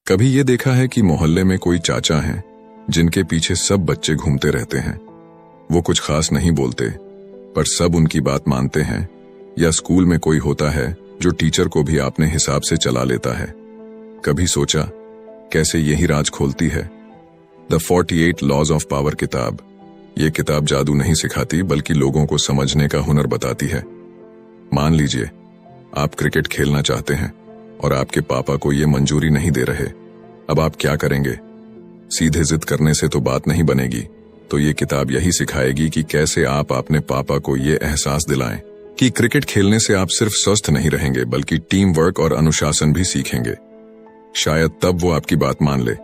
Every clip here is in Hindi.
कभी ये देखा है कि मोहल्ले में कोई चाचा हैं जिनके पीछे सब बच्चे घूमते रहते हैं। वो कुछ खास नहीं बोलते पर सब उनकी बात मानते हैं। या स्कूल में कोई होता है जो टीचर को भी अपने हिसाब से चला लेता है। कभी सोचा कैसे यही राज खोलती है द 48 लॉज ऑफ पावर किताब। ये किताब जादू नहीं सिखाती बल्कि लोगों को समझने का हुनर बताती है। मान लीजिए आप क्रिकेट खेलना चाहते हैं और आपके पापा को ये मंजूरी नहीं दे रहे। अब आप क्या करेंगे? सीधे जिद करने से तो बात नहीं बनेगी, तो ये किताब यही सिखाएगी कि कैसे आप अपने पापा को ये एहसास दिलाएं कि क्रिकेट खेलने से आप सिर्फ स्वस्थ नहीं रहेंगे बल्कि टीम वर्क और अनुशासन भी सीखेंगे। शायद तब वो आपकी बात मान ले।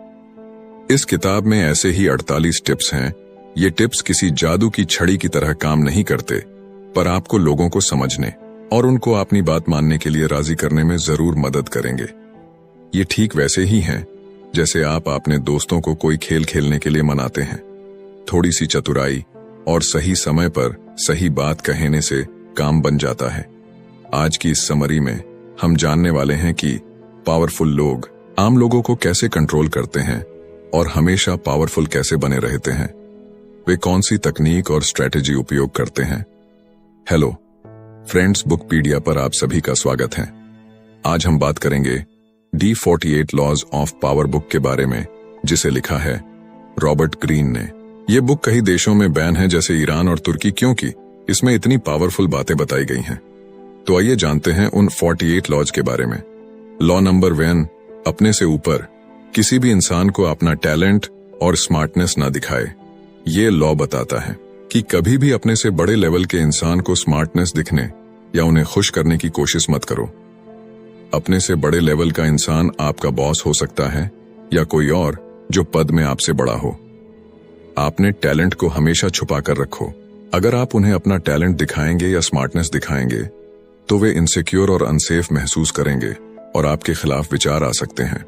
इस किताब में ऐसे ही 48 टिप्स हैं। ये टिप्स किसी जादू की छड़ी की तरह काम नहीं करते, पर आपको लोगों को समझने और उनको अपनी बात मानने के लिए राजी करने में जरूर मदद करेंगे। ये ठीक वैसे ही हैं जैसे आप अपने दोस्तों को कोई खेल खेलने के लिए मनाते हैं। थोड़ी सी चतुराई और सही समय पर सही बात कहने से काम बन जाता है। आज की इस समरी में हम जानने वाले हैं कि पावरफुल लोग आम लोगों को कैसे कंट्रोल करते हैं और हमेशा पावरफुल कैसे बने रहते हैं। वे कौन सी तकनीक और स्ट्रेटेजी उपयोग करते हैं। हेलो फ्रेंड्स, बुकपीडिया पर आप सभी का स्वागत है। आज हम बात करेंगे the 48 laws of power book के बारे में, जिसे लिखा है रॉबर्ट ग्रीन ने। यह बुक कई देशों में बैन है जैसे ईरान और तुर्की, क्योंकि इसमें इतनी पावरफुल बातें बताई गई हैं। तो आइए जानते हैं उन 48 लॉज के बारे में। लॉ नंबर 1, अपने से ऊपर किसी भी इंसान को अपना टैलेंट और स्मार्टनेस ना दिखाए। ये लॉ बताता है कि कभी भी अपने से बड़े लेवल के इंसान को स्मार्टनेस दिखने या उन्हें खुश करने की कोशिश मत करो। अपने से बड़े लेवल का इंसान आपका बॉस हो सकता है या कोई और जो पद में आपसे बड़ा हो। आपने टैलेंट को हमेशा छुपा कर रखो। अगर आप उन्हें अपना टैलेंट दिखाएंगे या स्मार्टनेस दिखाएंगे तो वे इनसिक्योर और अनसेफ महसूस करेंगे और आपके खिलाफ विचार आ सकते हैं।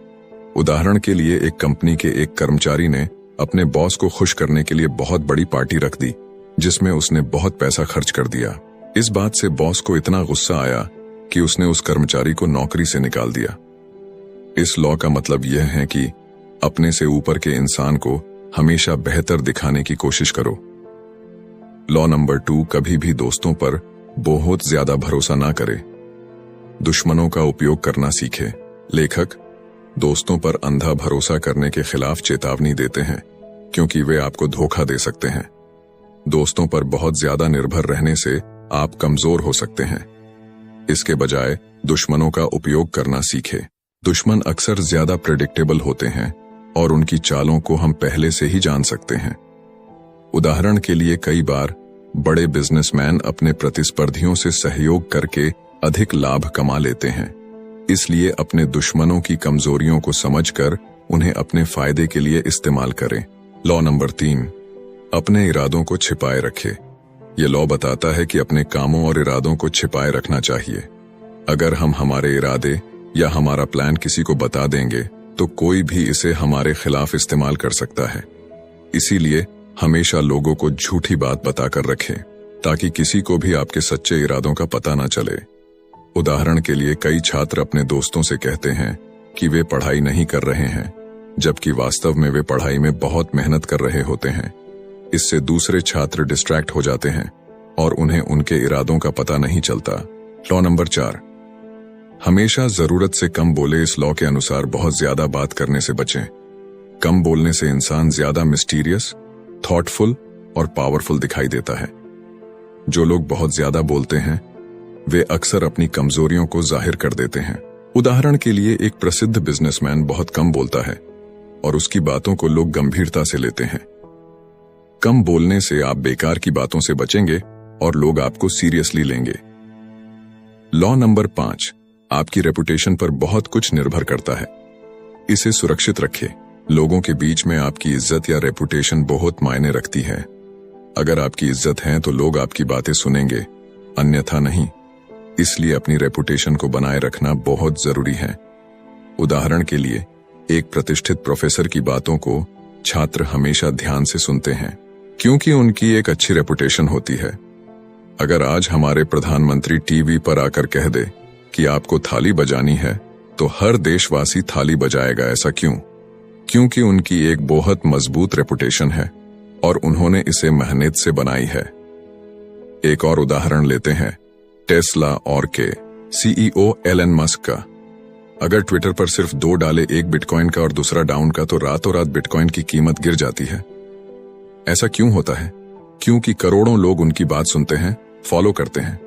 उदाहरण के लिए, एक कंपनी के एक कर्मचारी ने अपने बॉस को खुश करने के लिए बहुत बड़ी पार्टी रख दी जिसमें उसने बहुत पैसा खर्च कर दिया। इस बात से बॉस को इतना गुस्सा आया कि उसने उस कर्मचारी को नौकरी से निकाल दिया। इस लॉ का मतलब यह है कि अपने से ऊपर के इंसान को हमेशा बेहतर दिखाने की कोशिश करो। लॉ नंबर 2, कभी भी दोस्तों पर बहुत ज्यादा भरोसा ना करे। दुश्मनों का उपयोग करना सीखे। लेखक दोस्तों पर अंधा भरोसा करने के खिलाफ चेतावनी देते हैं क्योंकि वे आपको धोखा दे सकते हैं। दोस्तों पर बहुत ज्यादा निर्भर रहने से आप कमजोर हो सकते हैं। इसके बजाय दुश्मनों का उपयोग करना सीखे। दुश्मन अक्सर ज्यादा प्रेडिक्टेबल होते हैं और उनकी चालों को हम पहले से ही जान सकते हैं। उदाहरण के लिए, कई बार बड़े बिजनेसमैन अपने प्रतिस्पर्धियों से सहयोग करके अधिक लाभ कमा लेते हैं। इसलिए अपने दुश्मनों की कमजोरियों को समझकर उन्हें अपने फायदे के लिए इस्तेमाल करें। लॉ नंबर 3, अपने इरादों को छिपाए रखे। यह लॉ बताता है कि अपने कामों और इरादों को छिपाए रखना चाहिए। अगर हम हमारे इरादे या हमारा प्लान किसी को बता देंगे तो कोई भी इसे हमारे खिलाफ इस्तेमाल कर सकता है। इसीलिए हमेशा लोगों को झूठी बात बताकर रखें ताकि किसी को भी आपके सच्चे इरादों का पता न चले। उदाहरण के लिए, कई छात्र अपने दोस्तों से कहते हैं कि वे पढ़ाई नहीं कर रहे हैं, जबकि वास्तव में वे पढ़ाई में बहुत मेहनत कर रहे होते हैं। इससे दूसरे छात्र डिस्ट्रैक्ट हो जाते हैं और उन्हें उनके इरादों का पता नहीं चलता। लॉ नंबर 4, हमेशा जरूरत से कम बोले। इस लॉ के अनुसार बहुत ज्यादा बात करने से बचें। कम बोलने से इंसान ज्यादा मिस्टीरियस, थॉटफुल और पावरफुल दिखाई देता है। जो लोग बहुत ज्यादा बोलते हैं वे अक्सर अपनी कमजोरियों को जाहिर कर देते हैं। उदाहरण के लिए, एक प्रसिद्ध बिजनेसमैन बहुत कम बोलता है और उसकी बातों को लोग गंभीरता से लेते हैं। कम बोलने से आप बेकार की बातों से बचेंगे और लोग आपको सीरियसली लेंगे। लॉ नंबर 5, आपकी रेपुटेशन पर बहुत कुछ निर्भर करता है। इसे सुरक्षित रखें। लोगों के बीच में आपकी इज्जत या रेपुटेशन बहुत मायने रखती है। अगर आपकी इज्जत है तो लोग आपकी बातें सुनेंगे, अन्यथा नहीं। इसलिए अपनी रेपुटेशन को बनाए रखना बहुत जरूरी है। उदाहरण के लिए, एक प्रतिष्ठित प्रोफेसर की बातों को छात्र हमेशा ध्यान से सुनते हैं क्योंकि उनकी एक अच्छी रेपुटेशन होती है। अगर आज हमारे प्रधानमंत्री टीवी पर आकर कह दे कि आपको थाली बजानी है तो हर देशवासी थाली बजाएगा। ऐसा क्यों? क्योंकि उनकी एक बहुत मजबूत रेपुटेशन है और उन्होंने इसे मेहनत से बनाई है। एक और उदाहरण लेते हैं टेस्ला और के सीईओ एलन मस्क का। अगर ट्विटर पर सिर्फ 2 डाले, एक बिटकॉइन का और दूसरा डाउन का, तो रातों रात बिटकॉइन की कीमत गिर जाती है। ऐसा क्यों होता है? क्योंकि करोड़ों लोग उनकी बात सुनते हैं, फॉलो करते हैं।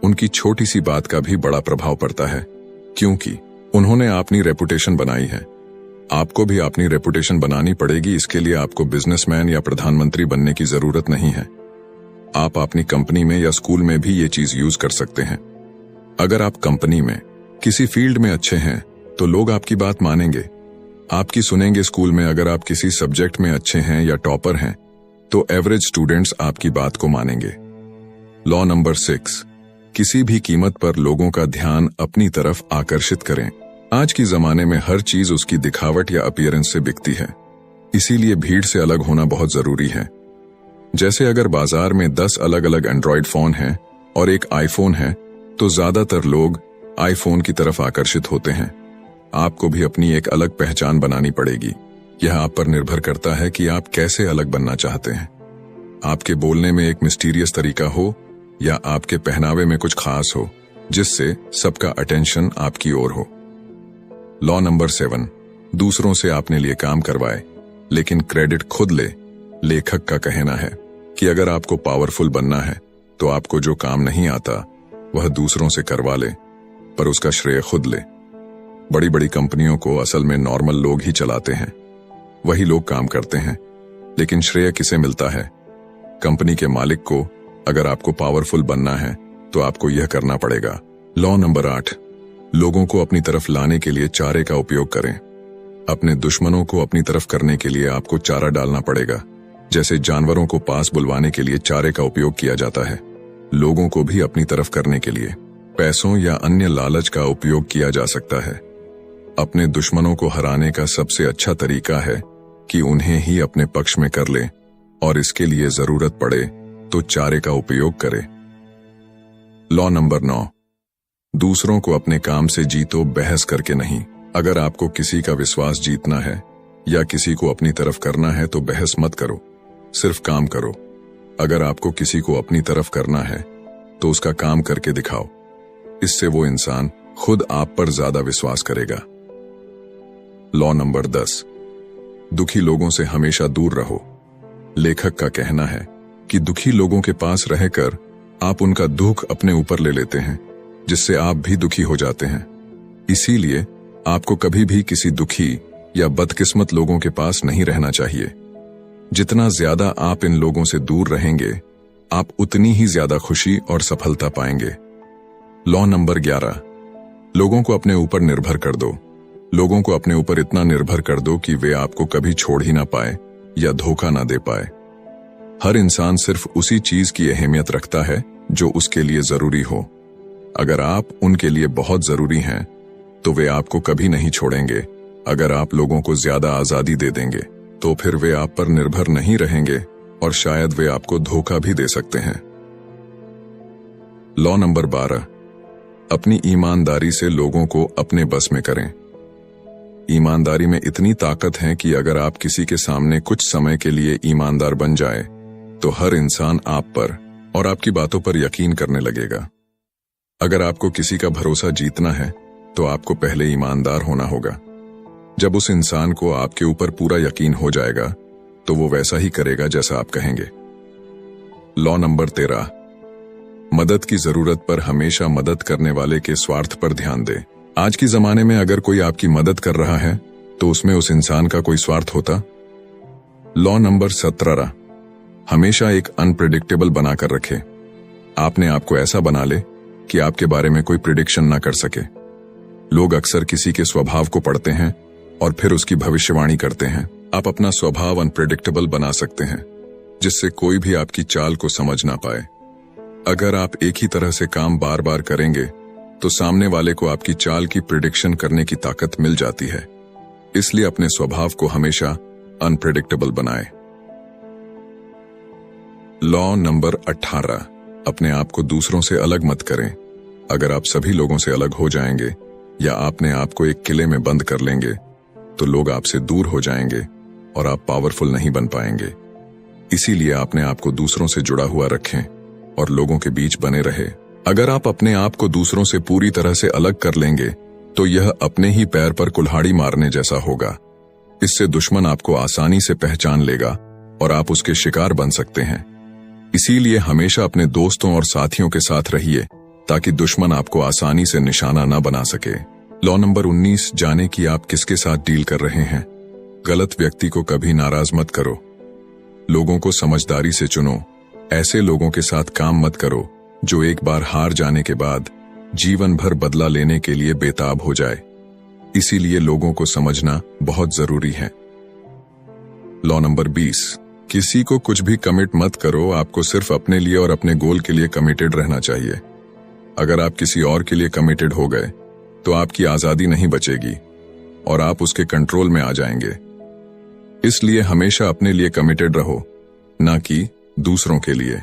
उनकी छोटी सी बात का भी बड़ा प्रभाव पड़ता है, क्योंकि उन्होंने अपनी रेपुटेशन बनाई है। आपको भी अपनी रेपुटेशन बनानी पड़ेगी। इसके लिए आपको बिजनेसमैन या प्रधानमंत्री बनने की जरूरत नहीं है। आप अपनी कंपनी में या स्कूल में भी ये चीज यूज कर सकते हैं। अगर आप कंपनी में किसी फील्ड में अच्छे हैं तो लोग आपकी बात मानेंगे, आपकी सुनेंगे। स्कूल में अगर आप किसी सब्जेक्ट में अच्छे हैं या टॉपर हैं तो एवरेज स्टूडेंट्स आपकी बात को मानेंगे। लॉ नंबर 6, किसी भी कीमत पर लोगों का ध्यान अपनी तरफ आकर्षित करें। आज की जमाने में हर चीज उसकी दिखावट या अपीयरेंस से बिकती है, इसीलिए भीड़ से अलग होना बहुत जरूरी है। जैसे अगर बाजार में 10 अलग अलग एंड्रॉयड फोन हैं और एक आईफोन है तो ज्यादातर लोग आईफोन की तरफ आकर्षित होते हैं। आपको भी अपनी एक अलग पहचान बनानी पड़ेगी। यह आप पर निर्भर करता है कि आप कैसे अलग बनना चाहते हैं। आपके बोलने में एक मिस्टीरियस तरीका हो या आपके पहनावे में कुछ खास हो जिससे सबका अटेंशन आपकी ओर हो। लॉ नंबर 7, दूसरों से अपने लिए काम करवाए लेकिन क्रेडिट खुद ले। लेखक का कहना है कि अगर आपको पावरफुल बनना है तो आपको जो काम नहीं आता वह दूसरों से करवा ले, पर उसका श्रेय खुद ले। बड़ी बड़ी कंपनियों को असल में नॉर्मल लोग ही चलाते हैं। वही लोग काम करते हैं, लेकिन श्रेय किसे मिलता है? कंपनी के मालिक को। अगर आपको पावरफुल बनना है तो आपको यह करना पड़ेगा। लॉ नंबर 8, लोगों को अपनी तरफ लाने के लिए चारे का उपयोग करें। अपने दुश्मनों को अपनी तरफ करने के लिए आपको चारा डालना पड़ेगा। जैसे जानवरों को पास बुलवाने के लिए चारे का उपयोग किया जाता है, लोगों को भी अपनी तरफ करने के लिए पैसों या अन्य लालच का उपयोग किया जा सकता है। अपने दुश्मनों को हराने का सबसे अच्छा तरीका है कि उन्हें ही अपने पक्ष में कर ले, और इसके लिए जरूरत पड़े तो चारे का उपयोग करे। लॉ नंबर 9, दूसरों को अपने काम से जीतो, बहस करके नहीं। अगर आपको किसी का विश्वास जीतना है या किसी को अपनी तरफ करना है तो बहस मत करो, सिर्फ काम करो। अगर आपको किसी को अपनी तरफ करना है तो उसका काम करके दिखाओ। इससे वो इंसान खुद आप पर ज्यादा विश्वास करेगा। लॉ नंबर 10, दुखी लोगों से हमेशा दूर रहो। लेखक का कहना है कि दुखी लोगों के पास रहकर आप उनका दुख अपने ऊपर ले लेते हैं, जिससे आप भी दुखी हो जाते हैं। इसीलिए आपको कभी भी किसी दुखी या बदकिस्मत लोगों के पास नहीं रहना चाहिए। जितना ज्यादा आप इन लोगों से दूर रहेंगे, आप उतनी ही ज्यादा खुशी और सफलता पाएंगे। लॉ नंबर 11, लोगों को अपने ऊपर निर्भर कर दो। लोगों को अपने ऊपर इतना निर्भर कर दो कि वे आपको कभी छोड़ ही ना पाए या धोखा ना दे पाए। हर इंसान सिर्फ उसी चीज की अहमियत रखता है जो उसके लिए जरूरी हो। अगर आप उनके लिए बहुत जरूरी हैं तो वे आपको कभी नहीं छोड़ेंगे। अगर आप लोगों को ज्यादा आजादी दे देंगे तो फिर वे आप पर निर्भर नहीं रहेंगे और शायद वे आपको धोखा भी दे सकते हैं। लॉ नंबर 12, अपनी ईमानदारी से लोगों को अपने बस में करें। ईमानदारी में इतनी ताकत है कि अगर आप किसी के सामने कुछ समय के लिए ईमानदार बन जाए तो हर इंसान आप पर और आपकी बातों पर यकीन करने लगेगा। अगर आपको किसी का भरोसा जीतना है तो आपको पहले ईमानदार होना होगा। जब उस इंसान को आपके ऊपर पूरा यकीन हो जाएगा तो वो वैसा ही करेगा जैसा आप कहेंगे। लॉ नंबर 13, मदद की जरूरत पर हमेशा मदद करने वाले के स्वार्थ पर ध्यान दें। आज के जमाने में अगर कोई आपकी मदद कर रहा है तो उसमें उस इंसान का कोई स्वार्थ होता। लॉ नंबर 17, हमेशा एक अनप्रेडिक्टेबल बनाकर रखे। आपने आपको ऐसा बना ले कि आपके बारे में कोई प्रिडिक्शन ना कर सके। लोग अक्सर किसी के स्वभाव को पढ़ते हैं और फिर उसकी भविष्यवाणी करते हैं। आप अपना स्वभाव अनप्रेडिक्टेबल बना सकते हैं जिससे कोई भी आपकी चाल को समझ ना पाए। अगर आप एक ही तरह से काम बार बार करेंगे तो सामने वाले को आपकी चाल की प्रिडिक्शन करने की ताकत मिल जाती है। इसलिए अपने स्वभाव को हमेशा अनप्रेडिक्टेबल बनाएं। लॉ नंबर 18, अपने आप को दूसरों से अलग मत करें। अगर आप सभी लोगों से अलग हो जाएंगे या आपने आप को एक किले में बंद कर लेंगे तो लोग आपसे दूर हो जाएंगे और आप पावरफुल नहीं बन पाएंगे। इसीलिए आपने आप को दूसरों से जुड़ा हुआ रखें और लोगों के बीच बने रहे। अगर आप अपने आप को दूसरों से पूरी तरह से अलग कर लेंगे तो यह अपने ही पैर पर कुल्हाड़ी मारने जैसा होगा। इससे दुश्मन आपको आसानी से पहचान लेगा और आप उसके शिकार बन सकते हैं। इसीलिए हमेशा अपने दोस्तों और साथियों के साथ रहिए ताकि दुश्मन आपको आसानी से निशाना न बना सके। लॉ नंबर 19, जाने कि आप किसके साथ डील कर रहे हैं। गलत व्यक्ति को कभी नाराज मत करो। लोगों को समझदारी से चुनो। ऐसे लोगों के साथ काम मत करो जो एक बार हार जाने के बाद जीवन भर बदला लेने के लिए बेताब हो जाए। इसीलिए लोगों को समझना बहुत जरूरी है। लॉ नंबर 20, किसी को कुछ भी कमिट मत करो। आपको सिर्फ अपने लिए और अपने गोल के लिए कमिटेड रहना चाहिए। अगर आप किसी और के लिए कमिटेड हो गए तो आपकी आजादी नहीं बचेगी और आप उसके कंट्रोल में आ जाएंगे। इसलिए हमेशा अपने लिए कमिटेड रहो, ना कि दूसरों के लिए।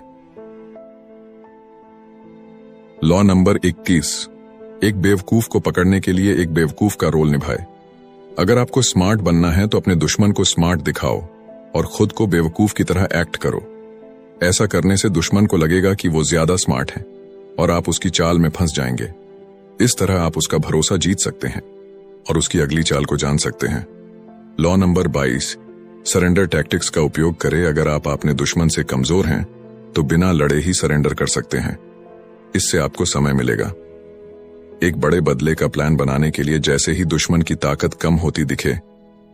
लॉ नंबर 21, एक बेवकूफ को पकड़ने के लिए एक बेवकूफ का रोल निभाए। अगर आपको स्मार्ट बनना है तो अपने दुश्मन को स्मार्ट दिखाओ और खुद को बेवकूफ की तरह एक्ट करो। ऐसा करने से दुश्मन को लगेगा कि वो ज्यादा स्मार्ट है और आप उसकी चाल में फंस जाएंगे। इस तरह आप उसका भरोसा जीत सकते हैं और उसकी अगली चाल को जान सकते हैं। लॉ नंबर 22, सरेंडर टैक्टिक्स का उपयोग करें। अगर आप अपने दुश्मन से कमजोर हैं तो बिना लड़े ही सरेंडर कर सकते हैं। इससे आपको समय मिलेगा। एक बड़े बदले का प्लान बनाने के लिए जैसे ही दुश्मन की ताकत कम होती दिखे,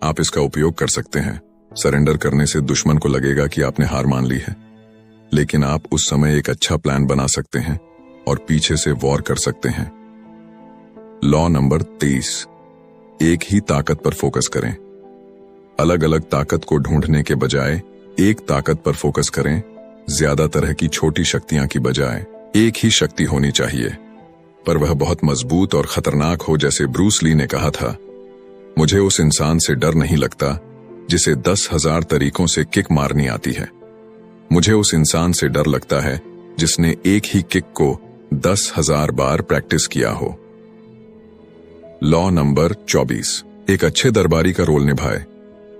आप इसका उपयोग कर सकते हैं। सरेंडर करने से दुश्मन को लगेगा कि आपने हार मान ली है, लेकिन आप उस समय एक अच्छा प्लान बना सकते हैं और पीछे से वॉर कर सकते हैं। लॉ नंबर 23, एक ही ताकत पर फोकस करें। अलग अलग ताकत को ढूंढने के बजाय एक ताकत पर फोकस करें। ज्यादा तरह की छोटी शक्तियां की बजाय एक ही शक्ति होनी चाहिए, पर वह बहुत मजबूत और खतरनाक हो। जैसे ब्रूस ली ने कहा था, मुझे उस इंसान से डर नहीं लगता जिसे 10,000 तरीकों से किक मारनी आती है। मुझे उस इंसान से डर लगता है जिसने एक ही किक को 10,000 बार प्रैक्टिस किया हो। लॉ नंबर 24, एक अच्छे दरबारी का रोल निभाए।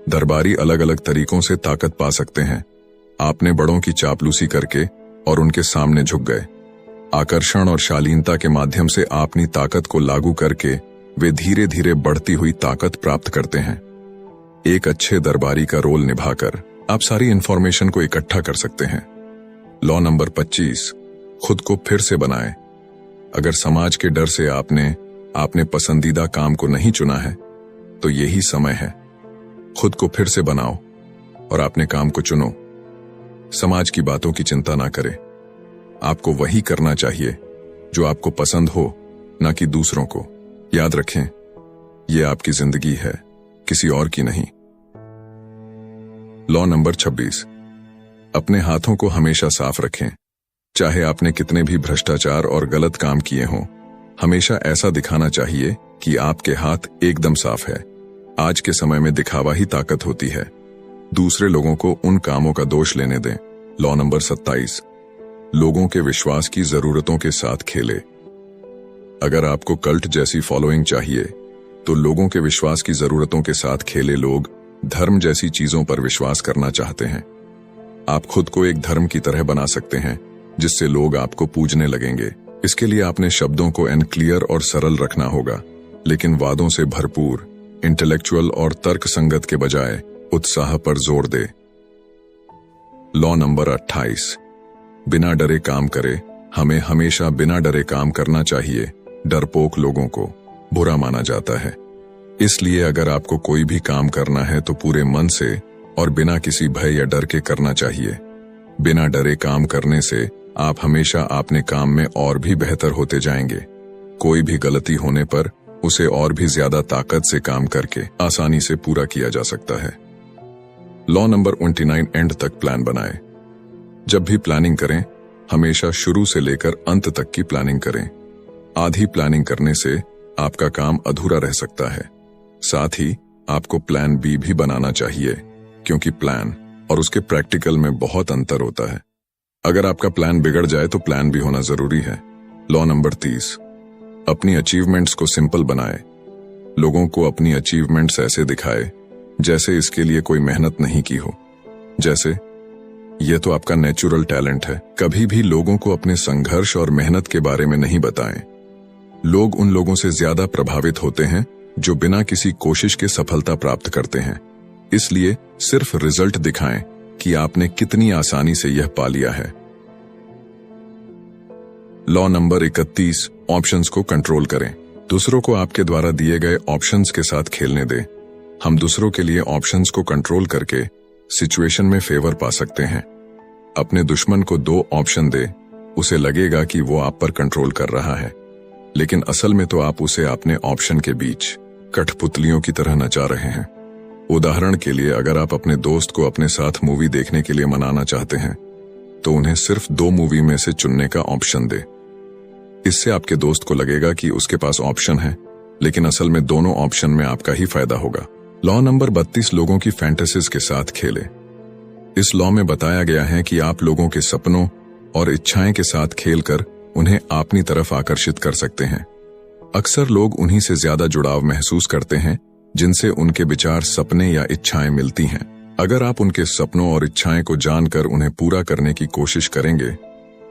दरबारी अलग अलग तरीकों से ताकत पा सकते हैं। आपने बड़ों की चापलूसी करके और उनके सामने झुक गए। आकर्षण और शालीनता के माध्यम से अपनी ताकत को लागू करके वे धीरे धीरे बढ़ती हुई ताकत प्राप्त करते हैं। एक अच्छे दरबारी का रोल निभाकर आप सारी इंफॉर्मेशन को इकट्ठा कर सकते हैं। लॉ नंबर 25, खुद को फिर से बनाएं। अगर समाज के डर से आपने पसंदीदा काम को नहीं चुना है तो यही समय है। खुद को फिर से बनाओ और अपने काम को चुनो। समाज की बातों की चिंता ना करें। आपको वही करना चाहिए जो आपको पसंद हो, ना कि दूसरों को। याद रखें, यह आपकी जिंदगी है, किसी और की नहीं। लॉ नंबर 26, अपने हाथों को हमेशा साफ रखें। चाहे आपने कितने भी भ्रष्टाचार और गलत काम किए हों, हमेशा ऐसा दिखाना चाहिए कि आपके हाथ एकदम साफ है। आज के समय में दिखावा ही ताकत होती है। दूसरे लोगों को उन कामों का दोष लेने दें। लॉ नंबर 27, लोगों के विश्वास की जरूरतों के साथ खेले। अगर आपको कल्ट जैसी फॉलोइंग चाहिए तो लोगों के विश्वास की जरूरतों के साथ खेले। लोग धर्म जैसी चीजों पर विश्वास करना चाहते हैं। आप खुद को एक धर्म की तरह बना सकते हैं जिससे लोग आपको पूजने लगेंगे। इसके लिए आपने शब्दों को क्लियर और सरल रखना होगा, लेकिन वादों से भरपूर, इंटेलेक्चुअल और तर्क संगत के बजाय उत्साह पर जोर दे। लॉ नंबर 28, बिना डरे काम करे। हमें हमेशा बिना डरे काम करना चाहिए। डरपोक लोगों को बुरा माना जाता है। इसलिए अगर आपको कोई भी काम करना है तो पूरे मन से और बिना किसी भय या डर के करना चाहिए। बिना डरे काम करने से आप हमेशा अपने काम में और भी बेहतर होते जाएंगे। कोई भी गलती होने पर उसे और भी ज्यादा ताकत से काम करके आसानी से पूरा किया जा सकता है। लॉ नंबर 29, एंड तक प्लान बनाएं। जब भी प्लानिंग करें, हमेशा शुरू से लेकर अंत तक की प्लानिंग करें। आधी प्लानिंग करने से आपका काम अधूरा रह सकता है। साथ ही आपको प्लान बी भी बनाना चाहिए, क्योंकि प्लान और उसके प्रैक्टिकल में बहुत अंतर होता है। अगर आपका प्लान बिगड़ जाए तो प्लान भी होना जरूरी है। लॉ नंबर 30, अपनी अचीवमेंट्स को सिंपल बनाए। लोगों को अपनी अचीवमेंट्स ऐसे दिखाए जैसे इसके लिए कोई मेहनत नहीं की हो, जैसे ये तो आपका नेचुरल टैलेंट है। कभी भी लोगों को अपने संघर्ष और मेहनत के बारे में नहीं बताएं। लोग उन लोगों से ज्यादा प्रभावित होते हैं जो बिना किसी कोशिश के सफलता प्राप्त करते हैं। इसलिए सिर्फ रिजल्ट दिखाएं कि आपने कितनी आसानी से यह पा लिया है। लॉ नंबर 31, ऑप्शंस को कंट्रोल करें। दूसरों को आपके द्वारा दिए गए ऑप्शंस के साथ खेलने दें। हम दूसरों के लिए ऑप्शंस को कंट्रोल करके सिचुएशन में फेवर पा सकते हैं। अपने दुश्मन को 2 ऑप्शन दे, उसे लगेगा कि वो आप पर कंट्रोल कर रहा है, लेकिन असल में तो आप उसे अपने ऑप्शन के बीच कठपुतलियों की तरह नचा रहे हैं। उदाहरण के लिए, अगर आप अपने दोस्त को अपने साथ मूवी देखने के लिए मनाना चाहते हैं तो उन्हें सिर्फ 2 मूवी में से चुनने का ऑप्शन दे। इससे आपके दोस्त को लगेगा कि उसके पास ऑप्शन है, लेकिन असल में दोनों ऑप्शन में आपका ही फायदा होगा। लॉ नंबर 32, लोगों की फैंटेसीज के साथ खेले। इस लॉ में बताया गया है कि आप लोगों के सपनों और इच्छाएं के साथ खेलकर उन्हें अपनी तरफ आकर्षित कर सकते हैं। अक्सर लोग उन्हीं से ज्यादा जुड़ाव महसूस करते हैं जिनसे उनके विचार, सपने या इच्छाएं मिलती हैं। अगर आप उनके सपनों और इच्छाएं को जानकर उन्हें पूरा करने की कोशिश करेंगे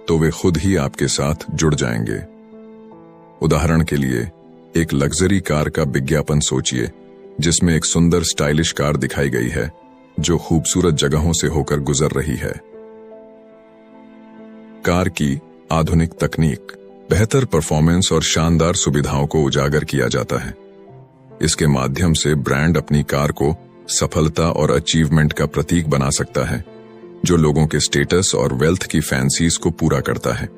तो वे खुद ही आपके साथ जुड़ जाएंगे। उदाहरण के लिए, एक लग्जरी कार का विज्ञापन सोचिए जिसमें एक सुंदर स्टाइलिश कार दिखाई गई है जो खूबसूरत जगहों से होकर गुजर रही है। कार की आधुनिक तकनीक, बेहतर परफॉर्मेंस और शानदार सुविधाओं को उजागर किया जाता है। इसके माध्यम से ब्रांड अपनी कार को सफलता और अचीवमेंट का प्रतीक बना सकता है, जो लोगों के स्टेटस और वेल्थ की फैंसीज को पूरा करता है।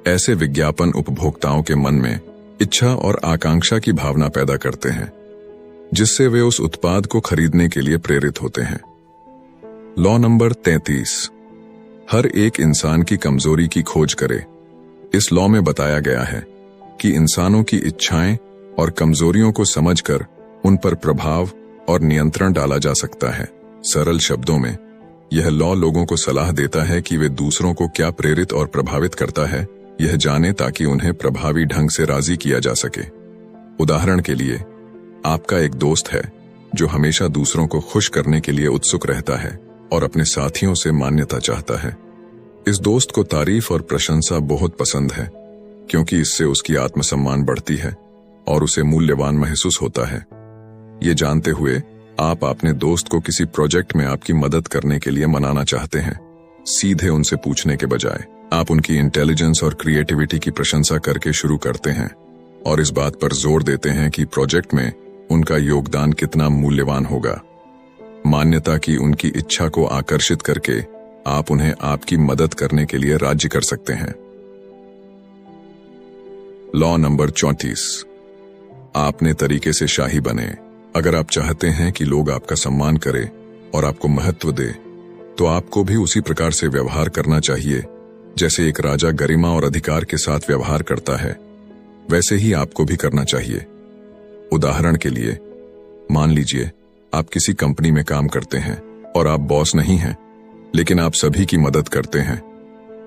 ऐसे विज्ञापन उपभोक्ताओं के मन में इच्छा और आकांक्षा की भावना पैदा करते हैं, जिससे वे उस उत्पाद को खरीदने के लिए प्रेरित होते हैं। लॉ नंबर 33, हर एक इंसान की कमजोरी की खोज करे। इस लॉ में बताया गया है कि इंसानों की इच्छाएं और कमजोरियों को समझकर उन पर प्रभाव और नियंत्रण डाला जा सकता है। सरल शब्दों में, यह लॉ लोगों को सलाह देता है कि वे दूसरों को क्या प्रेरित और प्रभावित करता है, यह जाने ताकि उन्हें प्रभावी ढंग से राजी किया जा सके। उदाहरण के लिए, आपका एक दोस्त है जो हमेशा दूसरों को खुश करने के लिए उत्सुक रहता है और अपने साथियों से मान्यता चाहता है। इस दोस्त को तारीफ और प्रशंसा बहुत पसंद है, क्योंकि इससे उसकी आत्मसम्मान बढ़ती है और उसे मूल्यवान महसूस होता है। ये जानते हुए आप अपने दोस्त को किसी प्रोजेक्ट में आपकी मदद करने के लिए मनाना चाहते हैं। सीधे उनसे पूछने के बजाय आप उनकी इंटेलिजेंस और क्रिएटिविटी की प्रशंसा करके शुरू करते हैं और इस बात पर जोर देते हैं कि प्रोजेक्ट में उनका योगदान कितना मूल्यवान होगा। मान्यता की उनकी इच्छा को आकर्षित करके आप उन्हें आपकी मदद करने के लिए राजी कर सकते हैं। लॉ नंबर 34, आपने तरीके से शाही बने। अगर आप चाहते हैं कि लोग आपका सम्मान करें और आपको महत्व दे, तो आपको भी उसी प्रकार से व्यवहार करना चाहिए जैसे एक राजा गरिमा और अधिकार के साथ व्यवहार करता है, वैसे ही आपको भी करना चाहिए। उदाहरण के लिए, मान लीजिए आप किसी कंपनी में काम करते हैं और आप बॉस नहीं हैं, लेकिन आप सभी की मदद करते हैं।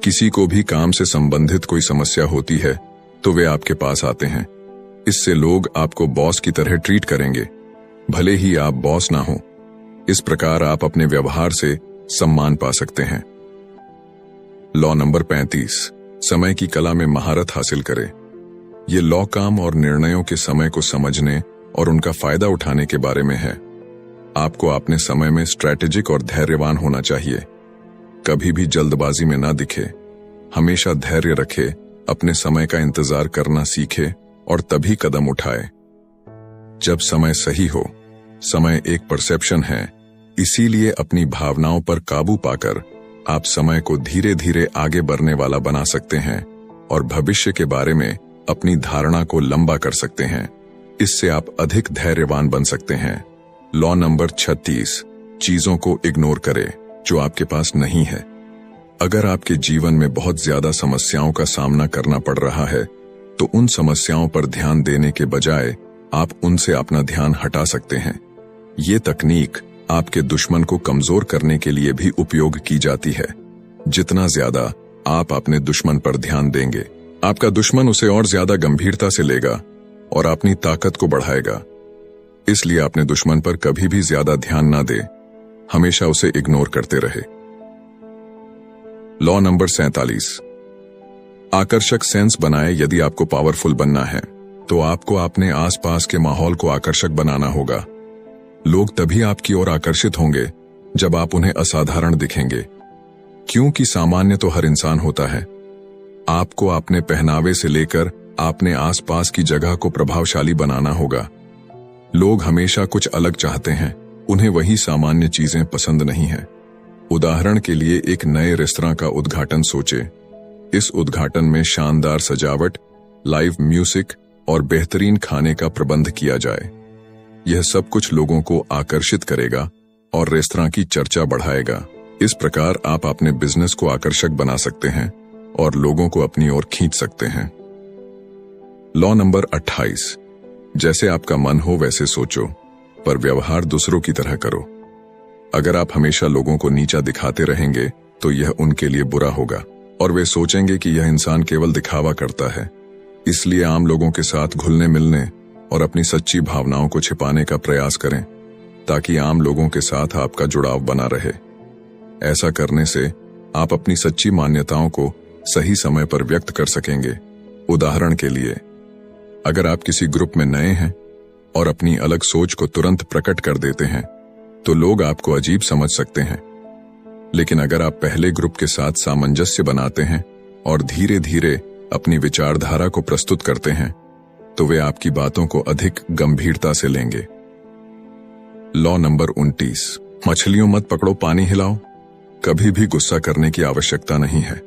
किसी को भी काम से संबंधित कोई समस्या होती है तो वे आपके पास आते हैं। इससे लोग आपको बॉस की तरह ट्रीट करेंगे, भले ही आप बॉस ना हो। इस प्रकार आप अपने व्यवहार से सम्मान पा सकते हैं। लॉ नंबर 35, समय की कला में महारत हासिल करें। ये लॉ काम और निर्णयों के समय को समझने और उनका फायदा उठाने के बारे में है। आपको अपने समय में स्ट्रैटेजिक और धैर्यवान होना चाहिए। कभी भी जल्दबाजी में ना दिखे, हमेशा धैर्य रखे, अपने समय का इंतजार करना सीखे और तभी कदम उठाए जब समय सही हो। समय एक परसेप्शन है, इसीलिए अपनी भावनाओं पर काबू पाकर आप समय को धीरे धीरे आगे बढ़ने वाला बना सकते हैं और भविष्य के बारे में अपनी धारणा को लंबा कर सकते हैं। इससे आप अधिक धैर्यवान बन सकते हैं। लॉ नंबर 36, चीजों को इग्नोर करें जो आपके पास नहीं है। अगर आपके जीवन में बहुत ज्यादा समस्याओं का सामना करना पड़ रहा है तो उन समस्याओं पर ध्यान देने के बजाय आप उनसे अपना ध्यान हटा सकते हैं। ये तकनीक आपके दुश्मन को कमजोर करने के लिए भी उपयोग की जाती है। जितना ज्यादा आप अपने दुश्मन पर ध्यान देंगे, आपका दुश्मन उसे और ज्यादा गंभीरता से लेगा और अपनी ताकत को बढ़ाएगा। इसलिए अपने दुश्मन पर कभी भी ज्यादा ध्यान ना दे, हमेशा उसे इग्नोर करते रहे। लॉ नंबर 47, आकर्षक सेंस बनाए। यदि आपको पावरफुल बनना है तो आपको अपने आसपास के माहौल को आकर्षक बनाना होगा। लोग तभी आपकी ओर आकर्षित होंगे जब आप उन्हें असाधारण दिखेंगे, क्योंकि सामान्य तो हर इंसान होता है। आपको अपने पहनावे से लेकर अपने आसपास की जगह को प्रभावशाली बनाना होगा। लोग हमेशा कुछ अलग चाहते हैं, उन्हें वही सामान्य चीजें पसंद नहीं है। उदाहरण के लिए एक नए रेस्तरां का उद्घाटन सोचे। इस उद्घाटन में शानदार सजावट, लाइव म्यूजिक और बेहतरीन खाने का प्रबंध किया जाए। यह सब कुछ लोगों को आकर्षित करेगा और रेस्तरां की चर्चा बढ़ाएगा। इस प्रकार आप अपने बिजनेस को आकर्षक बना सकते हैं और लोगों को अपनी ओर खींच सकते हैं। लॉ नंबर 28, जैसे आपका मन हो वैसे सोचो, पर व्यवहार दूसरों की तरह करो। अगर आप हमेशा लोगों को नीचा दिखाते रहेंगे तो यह उनके लिए बुरा होगा और वे सोचेंगे कि यह इंसान केवल दिखावा करता है। इसलिए आम लोगों के साथ घुलने मिलने और अपनी सच्ची भावनाओं को छिपाने का प्रयास करें, ताकि आम लोगों के साथ आपका जुड़ाव बना रहे। ऐसा करने से आप अपनी सच्ची मान्यताओं को सही समय पर व्यक्त कर सकेंगे। उदाहरण के लिए, अगर आप किसी ग्रुप में नए हैं और अपनी अलग सोच को तुरंत प्रकट कर देते हैं तो लोग आपको अजीब समझ सकते हैं। लेकिन अगर आप पहले ग्रुप के साथ सामंजस्य बनाते हैं और धीरे धीरे अपनी विचारधारा को प्रस्तुत करते हैं तो वे आपकी बातों को अधिक गंभीरता से लेंगे। लॉ नंबर 29, मछलियों मत पकड़ो, पानी हिलाओ। कभी भी गुस्सा करने की आवश्यकता नहीं है।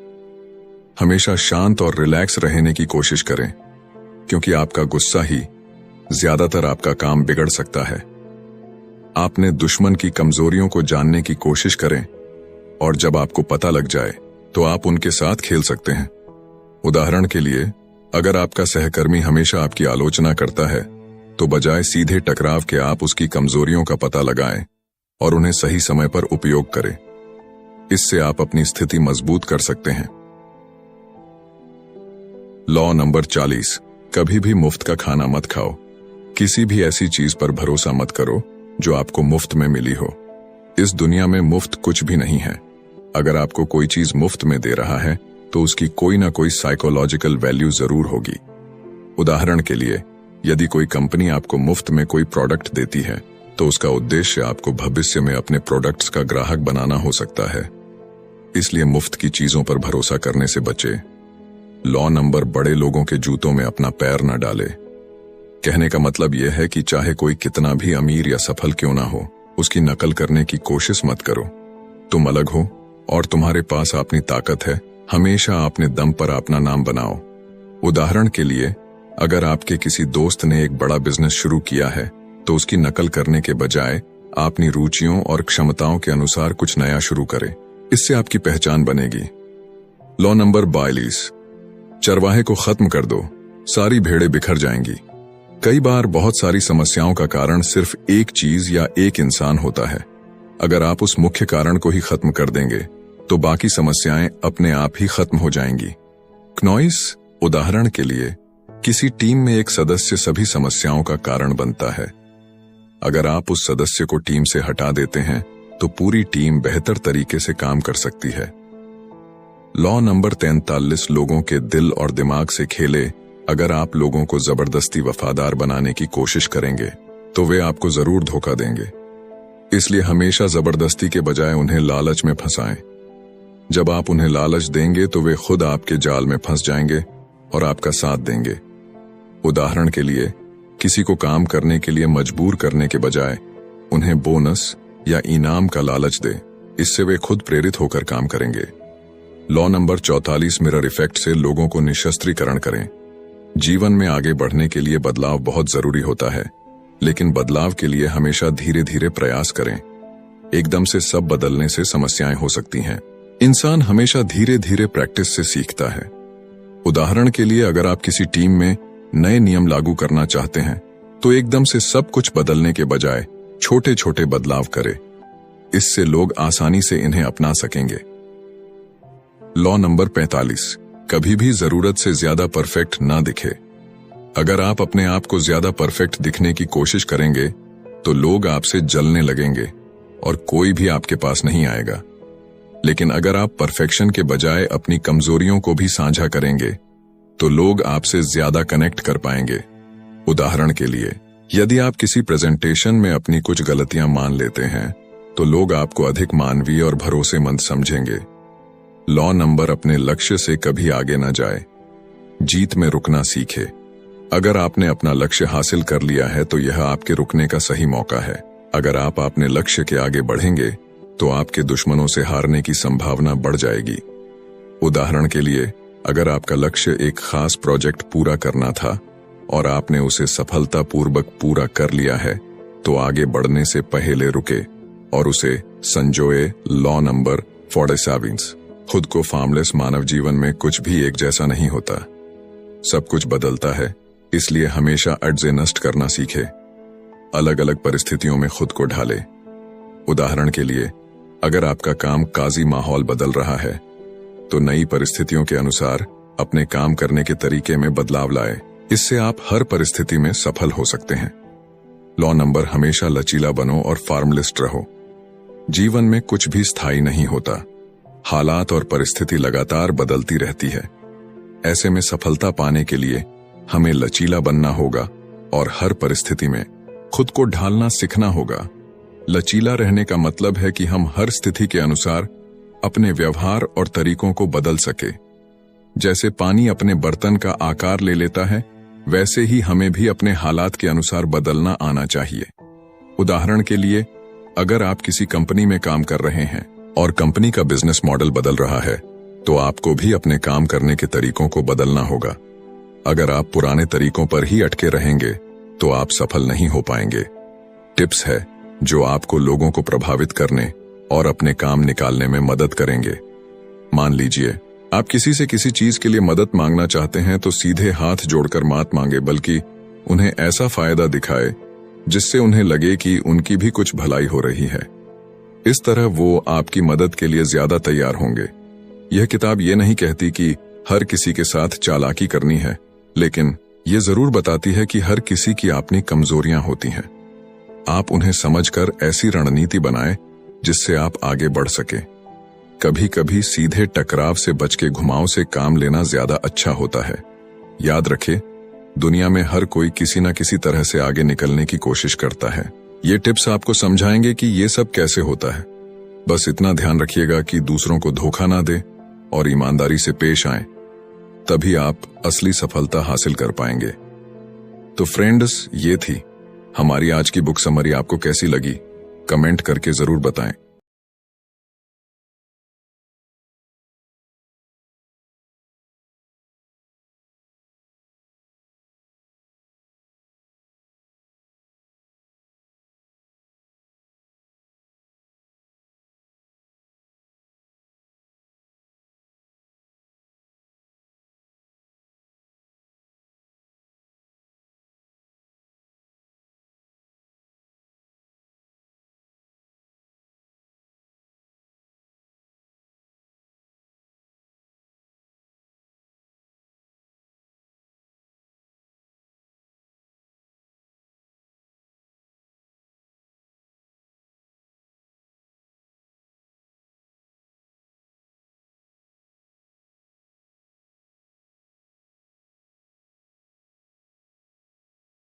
हमेशा शांत और रिलैक्स रहने की कोशिश करें, क्योंकि आपका गुस्सा ही ज्यादातर आपका काम बिगड़ सकता है। आपने दुश्मन की कमजोरियों को जानने की कोशिश करें और जब आपको पता लग जाए तो आप उनके साथ खेल सकते हैं। उदाहरण के लिए, अगर आपका सहकर्मी हमेशा आपकी आलोचना करता है तो बजाय सीधे टकराव के आप उसकी कमजोरियों का पता लगाएं और उन्हें सही समय पर उपयोग करें। इससे आप अपनी स्थिति मजबूत कर सकते हैं। लॉ नंबर 40, कभी भी मुफ्त का खाना मत खाओ। किसी भी ऐसी चीज पर भरोसा मत करो जो आपको मुफ्त में मिली हो। इस दुनिया में मुफ्त कुछ भी नहीं है। अगर आपको कोई चीज मुफ्त में दे रहा है तो उसकी कोई ना कोई साइकोलॉजिकल वैल्यू जरूर होगी। उदाहरण के लिए, यदि कोई कंपनी आपको मुफ्त में कोई प्रोडक्ट देती है तो उसका उद्देश्य आपको भविष्य में अपने प्रोडक्ट्स का ग्राहक बनाना हो सकता है। इसलिए मुफ्त की चीजों पर भरोसा करने से बचे। लॉ नंबर, बड़े लोगों के जूतों में अपना पैर न डाले। कहने का मतलब यह है कि चाहे कोई कितना भी अमीर या सफल क्यों ना हो, उसकी नकल करने की कोशिश मत करो। तुम अलग हो और तुम्हारे पास अपनी ताकत है। हमेशा अपने दम पर अपना नाम बनाओ। उदाहरण के लिए, अगर आपके किसी दोस्त ने एक बड़ा बिजनेस शुरू किया है तो उसकी नकल करने के बजाय अपनी रुचियों और क्षमताओं के अनुसार कुछ नया शुरू करें। इससे आपकी पहचान बनेगी। लॉ नंबर 42, चरवाहे को खत्म कर दो, सारी भेड़ें बिखर जाएंगी। कई बार बहुत सारी समस्याओं का कारण सिर्फ एक चीज या एक इंसान होता है। अगर आप उस मुख्य कारण को ही खत्म कर देंगे तो बाकी समस्याएं अपने आप ही खत्म हो जाएंगी। क्नॉइस, उदाहरण के लिए, किसी टीम में एक सदस्य सभी समस्याओं का कारण बनता है। अगर आप उस सदस्य को टीम से हटा देते हैं तो पूरी टीम बेहतर तरीके से काम कर सकती है। लॉ नंबर 43, लोगों के दिल और दिमाग से खेले। अगर आप लोगों को जबरदस्ती वफादार बनाने की कोशिश करेंगे तो वे आपको जरूर धोखा देंगे। इसलिए हमेशा जबरदस्ती के बजाय उन्हें लालच में फंसाएं। जब आप उन्हें लालच देंगे तो वे खुद आपके जाल में फंस जाएंगे और आपका साथ देंगे। उदाहरण के लिए, किसी को काम करने के लिए मजबूर करने के बजाय उन्हें बोनस या इनाम का लालच दे। इससे वे खुद प्रेरित होकर काम करेंगे। लॉ नंबर 44, मिरर इफेक्ट से लोगों को निशस्त्रीकरण करें। जीवन में आगे बढ़ने के लिए बदलाव बहुत जरूरी होता है, लेकिन बदलाव के लिए हमेशा धीरे धीरे प्रयास करें। एकदम से सब बदलने से समस्याएं हो सकती हैं। इंसान हमेशा धीरे धीरे प्रैक्टिस से सीखता है। उदाहरण के लिए, अगर आप किसी टीम में नए नियम लागू करना चाहते हैं तो एकदम से सब कुछ बदलने के बजाय छोटे छोटे बदलाव करें। इससे लोग आसानी से इन्हें अपना सकेंगे। लॉ नंबर 45, कभी भी जरूरत से ज्यादा परफेक्ट ना दिखे। अगर आप अपने आप को ज्यादा परफेक्ट दिखने की कोशिश करेंगे तो लोग आपसे जलने लगेंगे और कोई भी आपके पास नहीं आएगा। लेकिन अगर आप परफेक्शन के बजाय अपनी कमजोरियों को भी साझा करेंगे तो लोग आपसे ज्यादा कनेक्ट कर पाएंगे। उदाहरण के लिए, यदि आप किसी प्रेजेंटेशन में अपनी कुछ गलतियां मान लेते हैं तो लोग आपको अधिक मानवीय और भरोसेमंद समझेंगे। लॉ नंबर अपने लक्ष्य से कभी आगे न जाए, जीत में रुकना सीखे। अगर आपने अपना लक्ष्य हासिल कर लिया है तो यह आपके रुकने का सही मौका है। अगर आप अपने लक्ष्य के आगे बढ़ेंगे तो आपके दुश्मनों से हारने की संभावना बढ़ जाएगी। उदाहरण के लिए, अगर आपका लक्ष्य एक खास प्रोजेक्ट पूरा करना था और आपने उसे सफलतापूर्वक पूरा कर लिया है तो आगे बढ़ने से पहले रुके और उसे संजोए। Law number 47। खुद को फार्मलेस मानव जीवन में कुछ भी एक जैसा नहीं होता। सब कुछ बदलता है, इसलिए हमेशा एडजस्ट करना सीखे। अलग अलग परिस्थितियों में खुद को ढाले। उदाहरण के लिए, अगर आपका काम काजी माहौल बदल रहा है तो नई परिस्थितियों के अनुसार अपने काम करने के तरीके में बदलाव लाए। इससे आप हर परिस्थिति में सफल हो सकते हैं। लॉ नंबर हमेशा लचीला बनो और फार्मलिस्ट रहो। जीवन में कुछ भी स्थायी नहीं होता। हालात और परिस्थिति लगातार बदलती रहती है। ऐसे में सफलता पाने के लिए हमें लचीला बनना होगा और हर परिस्थिति में खुद को ढालना सीखना होगा। लचीला रहने का मतलब है कि हम हर स्थिति के अनुसार अपने व्यवहार और तरीकों को बदल सके। जैसे पानी अपने बर्तन का आकार ले लेता है, वैसे ही हमें भी अपने हालात के अनुसार बदलना आना चाहिए। उदाहरण के लिए, अगर आप किसी कंपनी में काम कर रहे हैं और कंपनी का बिजनेस मॉडल बदल रहा है तो आपको भी अपने काम करने के तरीकों को बदलना होगा। अगर आप पुराने तरीकों पर ही अटके रहेंगे तो आप सफल नहीं हो पाएंगे। टिप्स है जो आपको लोगों को प्रभावित करने और अपने काम निकालने में मदद करेंगे। मान लीजिए आप किसी से किसी चीज के लिए मदद मांगना चाहते हैं तो सीधे हाथ जोड़कर मत मांगे, बल्कि उन्हें ऐसा फायदा दिखाए जिससे उन्हें लगे कि उनकी भी कुछ भलाई हो रही है। इस तरह वो आपकी मदद के लिए ज्यादा तैयार होंगे। यह किताब ये नहीं कहती कि हर किसी के साथ चालाकी करनी है, लेकिन ये जरूर बताती है कि हर किसी की अपनी कमजोरियां होती हैं। आप उन्हें समझकर ऐसी रणनीति बनाएं जिससे आप आगे बढ़ सके। कभी कभी सीधे टकराव से बच के घुमाव से काम लेना ज्यादा अच्छा होता है। याद रखें, दुनिया में हर कोई किसी न किसी तरह से आगे निकलने की कोशिश करता है। ये टिप्स आपको समझाएंगे कि ये सब कैसे होता है। बस इतना ध्यान रखिएगा कि दूसरों को धोखा ना दे और ईमानदारी से पेश आएं, तभी आप असली सफलता हासिल कर पाएंगे। तो फ्रेंड्स, ये थी हमारी आज की बुक समरी। आपको कैसी लगी कमेंट करके जरूर बताएं।